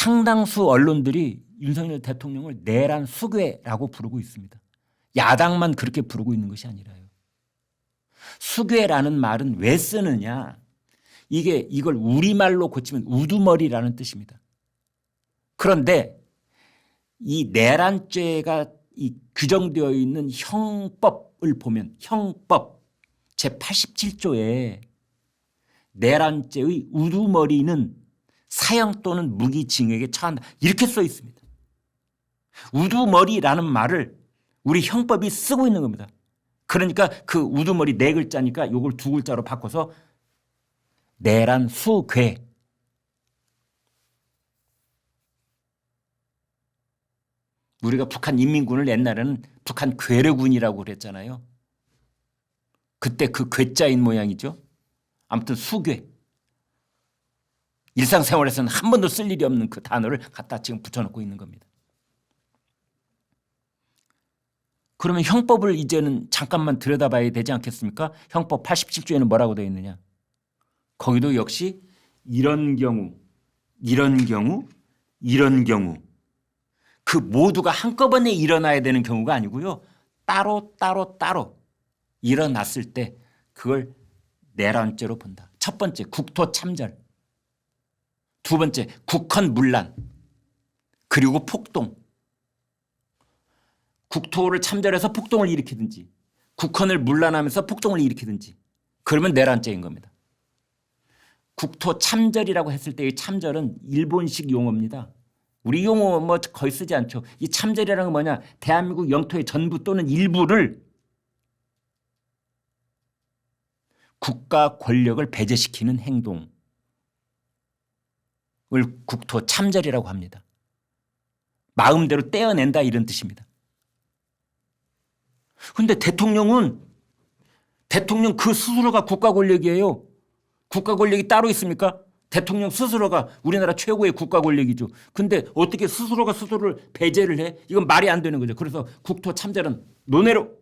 상당수 언론들이 윤석열 대통령을 내란 수괴라고 부르고 있습니다. 야당만 그렇게 부르고 있는 것이 아니라요. 수괴라는 말은 왜 쓰느냐? 이걸 우리말로 고치면 우두머리라는 뜻입니다. 그런데 이 내란죄가 규정되어 있는 형법을 보면 형법 제87조에 내란죄의 우두머리는 사형 또는 무기징역에 처한다 이렇게 써 있습니다. 우두머리라는 말을 우리 형법이 쓰고 있는 겁니다. 그러니까 그 우두머리 네 글자니까 이걸 두 글자로 바꿔서 내란 수괴. 우리가 북한 인민군을 옛날에는 북한 괴뢰군이라고 그랬잖아요. 그때 그 괴자인 모양이죠. 아무튼 수괴. 일상생활에서는 한 번도 쓸 일이 없는 그 단어를 갖다 지금 붙여놓고 있는 겁니다. 그러면 형법을 이제는 잠깐만 들여다봐야 되지 않겠습니까? 형법 87조에는 뭐라고 되어 있느냐? 거기도 역시 이런 경우 그 모두가 한꺼번에 일어나야 되는 경우가 아니고요. 따로 일어났을 때 그걸 내란죄로 본다. 첫 번째 국토 참전, 두 번째 국헌 문란, 그리고 폭동. 국토를 참전해서 폭동을 일으키든지 국헌을 문란하면서 폭동을 일으키든지 그러면 내란죄인 겁니다. 국토 참전이라고 했을 때 이 참전은 일본식 용어입니다. 우리 용어 뭐 거의 쓰지 않죠. 이 참전이라는 건 뭐냐? 대한민국 영토의 전부 또는 일부를 국가 권력을 배제시키는 행동을 국토 참전이라고 합니다. 마음대로 떼어낸다 이런 뜻입니다. 그런데 대통령 그 스스로가 국가 권력이에요. 국가 권력이 따로 있습니까? 대통령 스스로가 우리나라 최고의 국가 권력이죠. 근데 어떻게 스스로가 스스로를 배제를 해? 이건 말이 안 되는 거죠. 그래서 국토 참전은 논외로.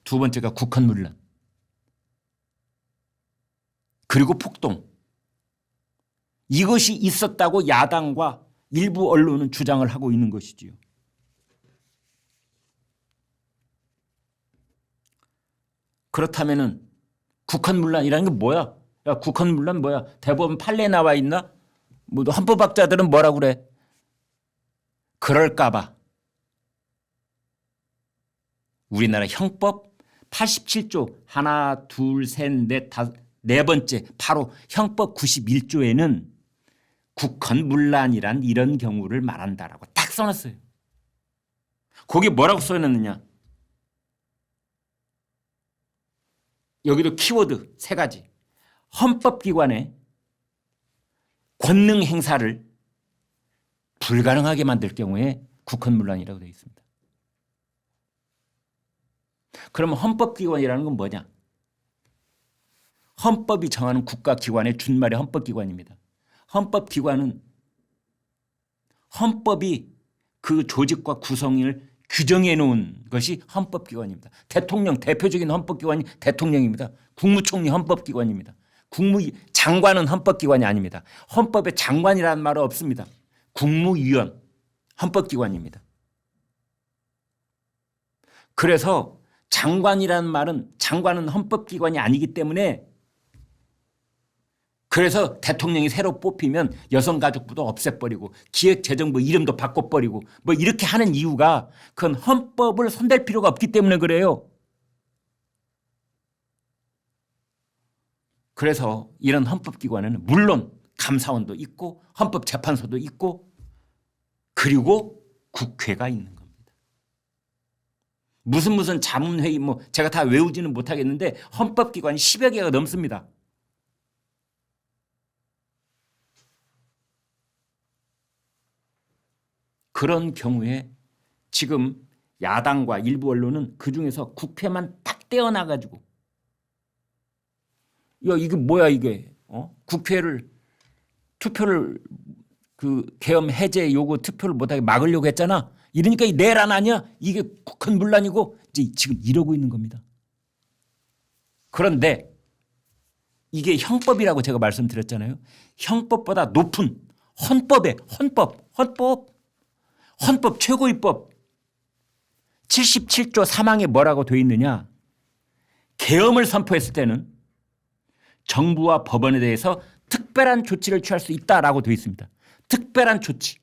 두 번째가 국헌 문란. 그리고 폭동. 이것이 있었다고 야당과 일부 언론은 주장을 하고 있는 것이지요. 그렇다면은 국헌문란이라는 게 뭐야? 야, 국헌문란 뭐야? 대법원 판례 나와 있나? 뭐 헌법학자들은 뭐라고 그래? 그럴까봐 우리나라 형법 87조 하나, 둘, 셋, 넷, 다섯, 네 번째 바로 형법 91조에는 국헌문란이란 이런 경우를 말한다라고 딱 써놨어요. 거기 뭐라고 써놨느냐? 여기도 키워드 세 가지. 헌법기관의 권능 행사를 불가능하게 만들 경우에 국헌문란이라고 되어 있습니다. 그러면 헌법기관이라는 건 뭐냐? 헌법이 정하는 국가기관의 준말의 헌법기관입니다. 헌법기관은 헌법이 그 조직과 구성을 규정해 놓은 것이 헌법기관입니다. 대통령 대표적인 헌법기관이 대통령입니다. 국무총리 헌법기관입니다. 국무장관은 헌법기관이 아닙니다. 헌법에 장관이라는 말은 없습니다. 국무위원 헌법기관입니다. 그래서 장관이라는 말은 장관은 헌법기관이 아니기 때문에 그래서 대통령이 새로 뽑히면 여성가족부도 없애버리고 기획재정부 이름도 바꿔버리고 뭐 이렇게 하는 이유가 그건 헌법을 손댈 필요가 없기 때문에 그래요. 그래서 이런 헌법기관에는 물론 감사원도 있고 헌법재판소도 있고 그리고 국회가 있는 겁니다. 무슨 자문회의 뭐 제가 다 외우지는 못하겠는데 헌법기관이 10여 개가 넘습니다. 그런 경우에 지금 야당과 일부 언론은 그중에서 국회만 딱 떼어놔가지고 야 이게 뭐야 이게 국회를 투표를 그 계엄 해제 요구 투표를 못하게 막으려고 했잖아. 이러니까 이 내란 아니야? 이게 국헌문란이고 이제 지금 이러고 있는 겁니다. 그런데 이게 형법이라고 제가 말씀드렸잖아요. 형법보다 높은 헌법에 헌법 최고의 법 77조 3항에 뭐라고 돼 있느냐. 계엄을 선포했을 때는 정부와 법원에 대해서 특별한 조치를 취할 수 있다라고 돼 있습니다. 특별한 조치.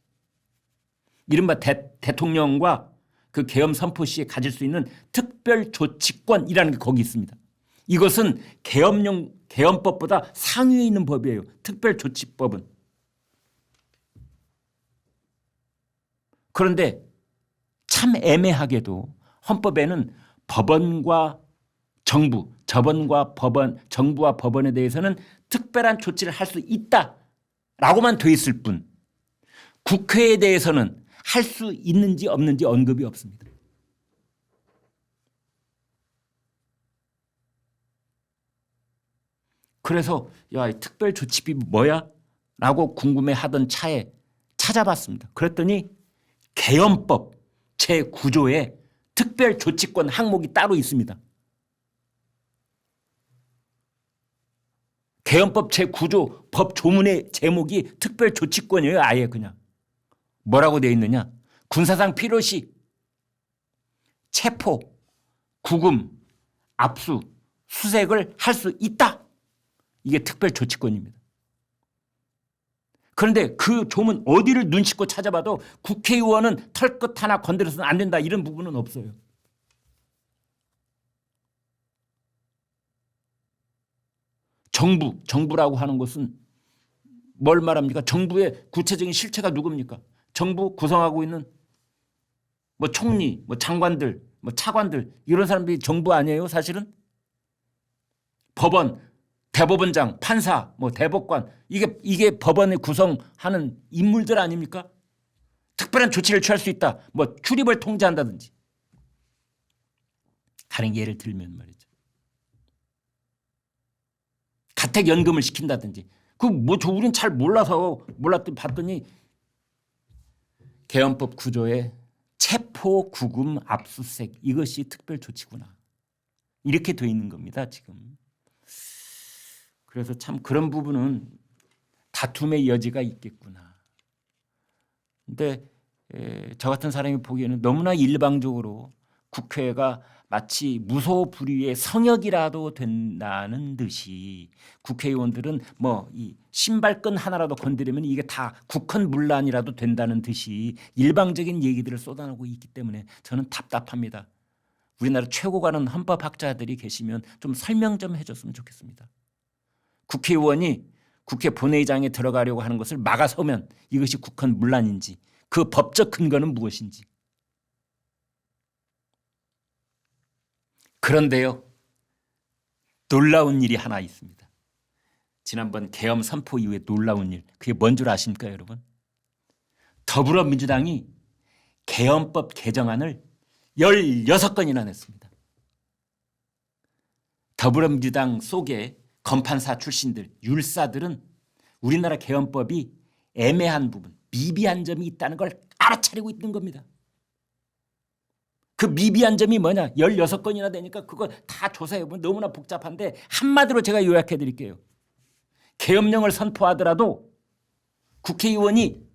이른바 대통령과 그 계엄 선포 시에 가질 수 있는 특별 조치권이라는 게 거기 있습니다. 이것은 계엄법보다 상위에 있는 법이에요. 특별 조치법은. 그런데 참 애매하게도 헌법에는 법원과 정부와 법원에 대해서는 특별한 조치를 할 수 있다라고만 돼 있을 뿐 국회에 대해서는 할 수 있는지 없는지 언급이 없습니다. 그래서 야, 이 특별 조치법이 뭐야? 라고 궁금해하던 차에 찾아봤습니다. 그랬더니 계엄법 제9조에 특별 조치권 항목이 따로 있습니다. 계엄법 제9조 법 조문의 제목이 특별 조치권이에요. 아예 그냥. 뭐라고 되어 있느냐. 군사상 필요시 체포, 구금, 압수, 수색을 할 수 있다. 이게 특별 조치권입니다. 그런데 그 조문 어디를 눈 씻고 찾아봐도 국회의원은 털끝 하나 건드려서는 안 된다. 이런 부분은 없어요. 정부라고 하는 것은 뭘 말합니까? 정부의 구체적인 실체가 누굽니까? 정부 구성하고 있는 뭐 총리, 뭐 장관들, 뭐 차관들 이런 사람들이 정부 아니에요, 사실은? 법원, 대법원장, 판사, 뭐 대법관 이게 법원에 구성하는 인물들 아닙니까? 특별한 조치를 취할 수 있다. 뭐 출입을 통제한다든지. 다른 예를 들면 말이죠. 가택연금을 시킨다든지. 우린 잘 몰랐더니 봤더니 계엄법 9조에 체포, 구금, 압수수색 이것이 특별조치구나. 이렇게 돼 있는 겁니다. 지금. 그래서 참 그런 부분은 다툼의 여지가 있겠구나. 그런데 저 같은 사람이 보기에는 너무나 일방적으로 국회가 마치 무소불위의 성역이라도 된다는 듯이 국회의원들은 뭐 이 신발끈 하나라도 건드리면 이게 다 국헌문란이라도 된다는 듯이 일방적인 얘기들을 쏟아내고 있기 때문에 저는 답답합니다. 우리나라 최고 가는 헌법학자들이 계시면 좀 설명 좀 해줬으면 좋겠습니다. 국회의원이 국회 본회의장에 들어가려고 하는 것을 막아서면 이것이 국헌문란인지 그 법적 근거는 무엇인지. 그런데요. 놀라운 일이 하나 있습니다. 지난번 계엄 선포 이후에 놀라운 일. 그게 뭔 줄 아십니까 여러분? 더불어민주당이 계엄법 개정안을 16건이나 냈습니다. 더불어민주당 속에 검판사 출신들, 율사들은 우리나라 계엄법이 애매한 부분, 미비한 점이 있다는 걸 알아차리고 있는 겁니다. 그 미비한 점이 뭐냐? 16건이나 되니까 그거 다 조사해보면 너무나 복잡한데 한마디로 제가 요약해 드릴게요. 계엄령을 선포하더라도 국회의원이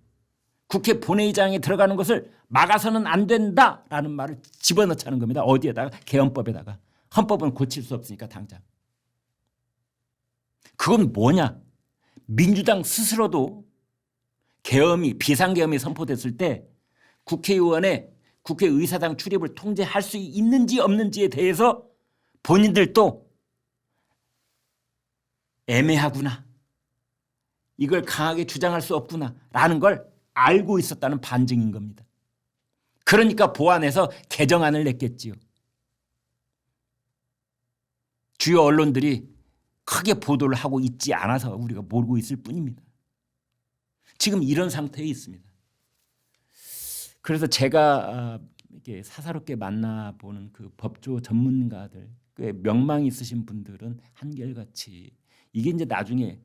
국회 본회의장에 들어가는 것을 막아서는 안 된다라는 말을 집어넣자는 겁니다. 어디에다가? 계엄법에다가. 헌법은 고칠 수 없으니까 당장. 그건 뭐냐? 민주당 스스로도 비상계엄이 선포됐을 때 국회의사당 출입을 통제할 수 있는지 없는지에 대해서 본인들도 애매하구나. 이걸 강하게 주장할 수 없구나라는 걸 알고 있었다는 반증인 겁니다. 그러니까 보완해서 개정안을 냈겠지요. 주요 언론들이 크게 보도를 하고 있지 않아서 우리가 모르고 있을 뿐입니다. 지금 이런 상태에 있습니다. 그래서 제가 이렇게 사사롭게 만나보는 그 법조 전문가들, 꽤 명망 있으신 분들은 한결같이 이게 이제 나중에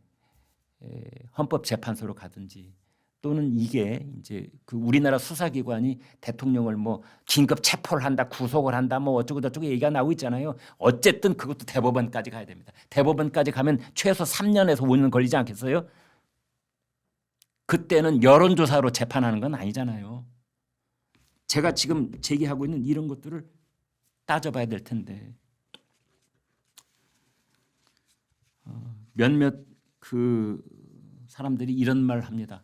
헌법재판소로 가든지 또는 이게 이제 그 우리나라 수사기관이 대통령을 뭐 긴급 체포를 한다, 구속을 한다, 뭐 어쩌고 저쩌고 얘기가 나오고 있잖아요. 어쨌든 그것도 대법원까지 가야 됩니다. 대법원까지 가면 최소 3년에서 5년 걸리지 않겠어요? 그때는 여론조사로 재판하는 건 아니잖아요. 제가 지금 제기하고 있는 이런 것들을 따져봐야 될 텐데 몇몇 그 사람들이 이런 말을 합니다.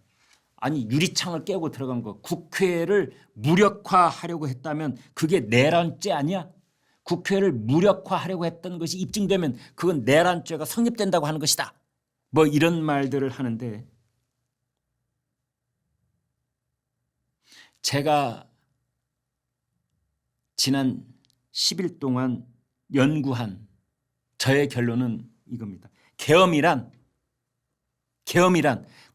아니 유리창을 깨고 들어간 거 국회를 무력화하려고 했다면 그게 내란죄 아니야? 국회를 무력화하려고 했던 것이 입증되면 그건 내란죄가 성립된다고 하는 것이다. 뭐 이런 말들을 하는데 제가 지난 10일 동안 연구한 저의 결론은 이겁니다. 계엄이란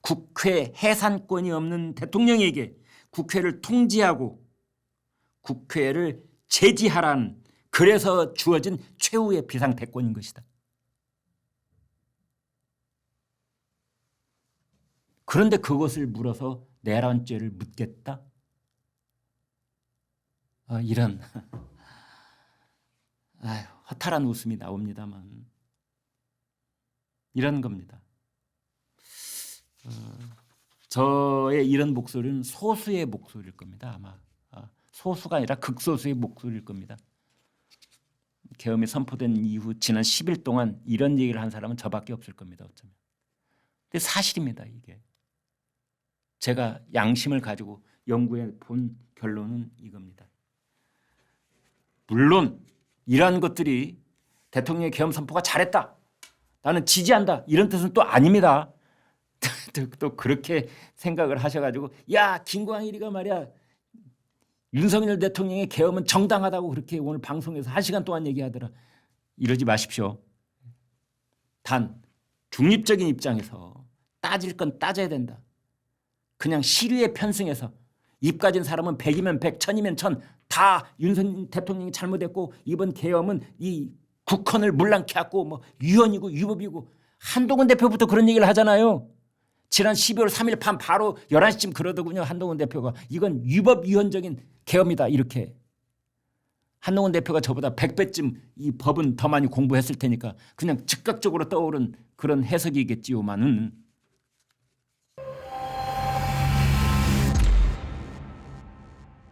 국회 해산권이 없는 대통령에게 국회를 통제하고 국회를 제지하라는 그래서 주어진 최후의 비상대권인 것이다. 그런데 그것을 물어서 내란죄를 묻겠다? 이런 허탈한 웃음이 나옵니다만 이런 겁니다. 저의 이런 목소리는 소수의 목소리일 겁니다. 아마 소수가 아니라 극소수의 목소리일 겁니다. 계엄이 선포된 이후 지난 10일 동안 이런 얘기를 한 사람은 저밖에 없을 겁니다. 어쩌면. 근데 사실입니다. 이게. 제가 양심을 가지고 연구해 본 결론은 이겁니다. 물론 이러한 것들이 대통령의 계엄 선포가 잘했다. 나는 지지한다. 이런 뜻은 또 아닙니다. 또 그렇게 생각을 하셔가지고 야 김광일이가 말이야 윤석열 대통령의 계엄은 정당하다고 그렇게 오늘 방송에서 1시간 동안 얘기하더라. 이러지 마십시오. 단 중립적인 입장에서 따질 건 따져야 된다. 그냥 시류에 편승해서 입 가진 사람은 100이면 100, 1000이면 1000 다 윤석열 대통령이 잘못했고 이번 계엄은 이 국헌을 물랑케 하고 뭐 위헌이고 위법이고 한동훈 대표부터 그런 얘기를 하잖아요. 지난 12월 3일 밤 바로 11시쯤 그러더군요. 한동훈 대표가 이건 위법 위헌적인 계엄이다 이렇게. 한동훈 대표가 저보다 100배쯤 이 법은 더 많이 공부했을 테니까 그냥 즉각적으로 떠오른 그런 해석이겠지요만은